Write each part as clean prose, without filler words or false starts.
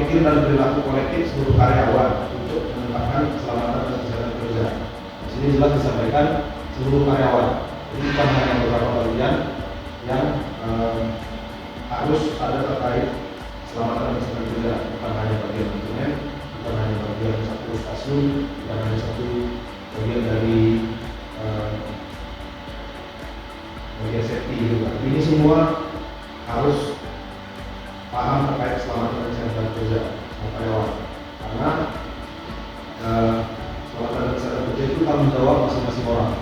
pemikiran dan perilaku kolektif seluruh karyawan untuk meningkatkan keselamatan dan kesehatan kerja. Di sini jelas disampaikan seluruh karyawan. Jadi bukan hanya beberapa bagian yang harus ada terkait keselamatan dan kesehatan kerja, bukan hanya bagian manajemen, bukan hanya bagian satu stasiun, bukan hanya satu bagian dari bagian safety gitu kan. Ini semua harus paham terkait keselamatan dan kesehatan kerja sama karyawan, karena keselamatan dan kesehatan kerja itu tanggung jawab masing-masing orang.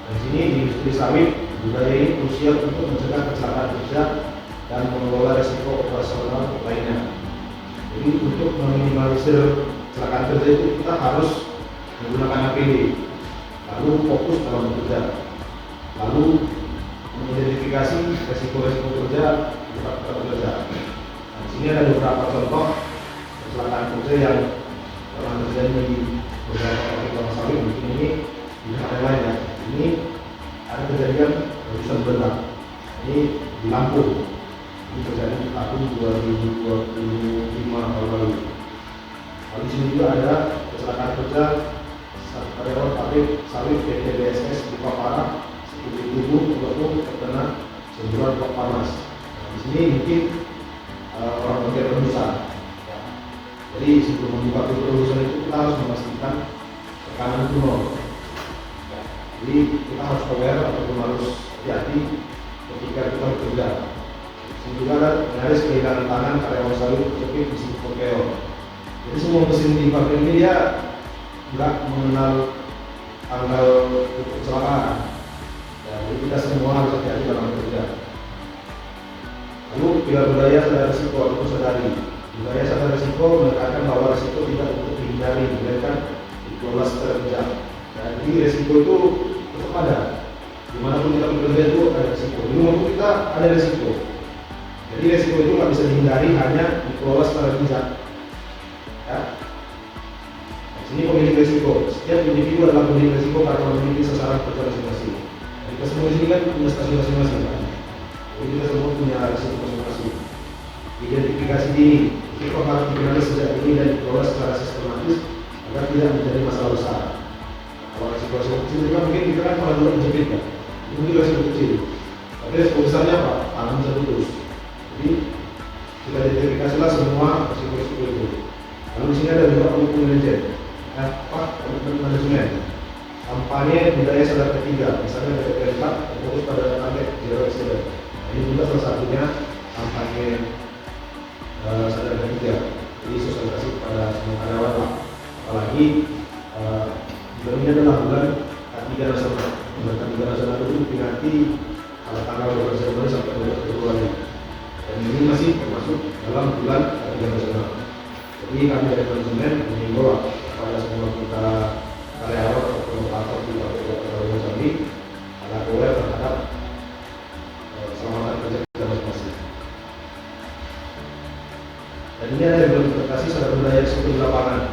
Dan sini di industri sawit budaya ini krusial untuk mencegah kecelakaan kerja dan mengelola risiko operasional lainnya. Jadi untuk meminimalisir kecelakaan kerja itu kita harus menggunakan APD, lalu fokus dalam bekerja, lalu mengidentifikasi resiko-resiko kerja di tempat kerja. Nah, di sini ada beberapa contoh kecelakaan kerja yang pernah terjadi di beberapa pabrik kelapa sawit. Mungkin ini di tempat lain ya. Ini ada kejadian barusan berat. Ini di Lampung. Ini terjadi di tahun 2025 tahun lalu. Lalu di sini juga ada kecelakaan kerja karyawan pabrik sawit PT BSS di Papara. Tubuh pelaku terkena semburan blok panas. Nah, di sini mungkin orang bagian perusahaan. Ya. Jadi sebelum membuka perusahaan itu kita harus memastikan tekanan itu nol. Ya. Jadi kita harus aware ataupun harus hati-hati ketika kita bekerja. Sehingga juga ada nyaris kehilangan tangan karyawan sawit terjepit di situ kekeon. Jadi semua mesin di pabrik ini dia nggak mengenal tanggal kecelakaan. Jadi kita semua harus hati-hati dalam bekerja. Lalu pilar budaya sadar risiko atau sadari. Budaya sadar risiko menekankan bahwa risiko tidak untuk dihindari, melainkan dikelola secara bijak. Jadi risiko itu tetap ada. Dimanapun kita bekerja itu ada risiko. Di rumah pun kita ada risiko. Jadi risiko itu nggak bisa dihindari, hanya dikelola secara bijak. Ya. Nah, sini pemilik risiko. Setiap individu adalah pemilik risiko karena memiliki sasaran kerja masing-masing. Kita semua di sini kan punya stasiun masing-masing kan. Jadi kita semua punya risiko masing-masing. Identifikasi dini, risiko harus dikenali sejak dini dan dikelola secara sistematis agar tidak menjadi masalah besar. Kalau risiko kecil juga mungkin kita kan malah dulu menjepit kan. Itu mungkin risiko kecil. Tapi risiko besarnya apa? Tangan bisa putus. Jadi kita identifikasilah semua risiko-risiko itu. Lalu di sini ada juga komitmen manajer. Komitmen manajemen. Kampanye budaya sadar ketiga, misalnya dari perintah fokus pada target zero accident. Ini juga salah satunya kampanye sadar ketiga. Jadi sosialisasi kepada semua karyawan lah. Apalagi bulan ini adalah bulan K3 nasional. Bulan K3 nasional itu diperingati pada tanggal 12 Januari sampai 12 Februari. Dan ini masih termasuk dalam bulan K3 nasional. Jadi kami dari manajemen mengimbau kepada semua kita karyawan atau operator di pabrik tadi ada aware terhadap keselamatan kerja kita masing-masing. Dan ini ada implementasi sadar budaya risiko di lapangan.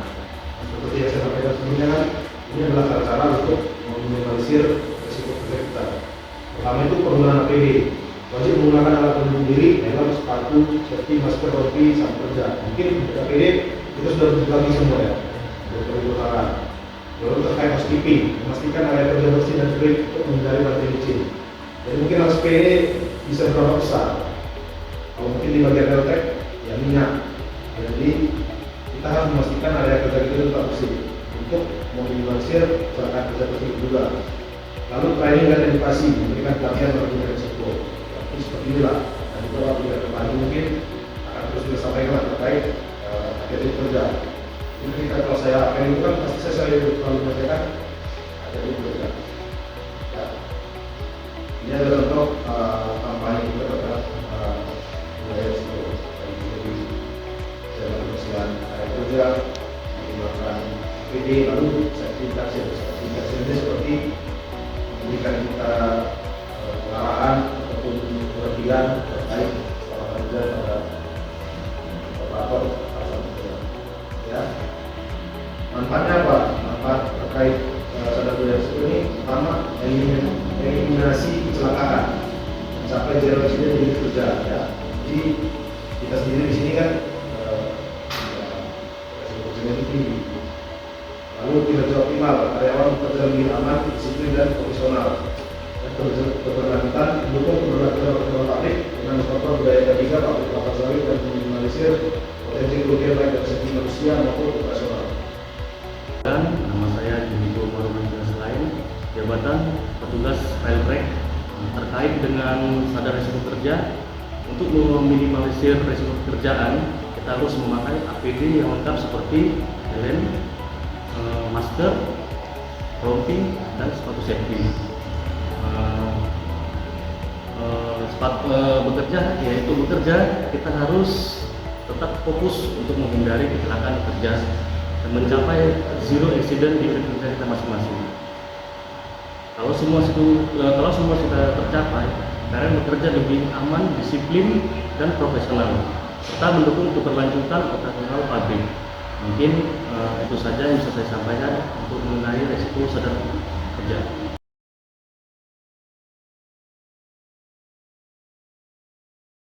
Seperti yang saya sampaikan sebelumnya kan, ini adalah cara-cara untuk meminimalisir risiko kerja kita. Pertama itu penggunaan APD. Wajib menggunakan alat pelindung diri, helm, sepatu, safety, masker, topi, saat kerja. Mungkin APD itu sudah berbagi semua ya, sudah berubah. Lalu terkait housekeeping, memastikan area kerja bersih dan kering untuk menghindari rantai licin. Jadi mungkin harus PD bisa berapa besar. Kalau mungkin di bagian reltek, ya minyak. Jadi kita harus memastikan area kerja kita tetap bersih untuk meminimalisir kecelakaan kerja tersebut juga. Lalu training dan edukasi, memberikan pelatihan bagi risiko. Tapi seperti inilah. Dan itu apabila kembali mungkin akan terus disampaikan terkait hati-hati kerja. Jadi kita kalau saya akan itu kan pasti saya selalu menyampaikan ada di kerja. Ya. Ini adalah contoh kampanye kita terhadap budaya risiko. Jadi saya berkesian area kerja, menggunakan APD, lalu sertifikasi ini seperti memberikan kita pengarahan ataupun pengertian terkait keselamatan kerja pada operator. Ya. Manfaatnya apa? Manfaat terkait sadar budaya risiko ini pertama eliminasi kecelakaan, mencapai zero accident di kerja. Ya. Jadi kita sendiri di sini kan manusia maupun operasional. Dan nama saya Jumito Maruman selain jabatan petugas rail track terkait dengan sadar risiko kerja. Untuk meminimalisir risiko pekerjaan, kita harus memakai APD yang lengkap seperti helm, masker, rompi, dan sepatu safety. Bekerja, yaitu bekerja, kita harus tetap fokus untuk menghindari kecelakaan kerja dan mencapai zero accident di unit kerja kita masing-masing. Kalau semua sudah tercapai, karena bekerja lebih aman, disiplin, dan profesional, serta mendukung keberlanjutan operasional pabrik. Mungkin itu saja yang bisa saya sampaikan untuk mengenai risiko sadar kerja.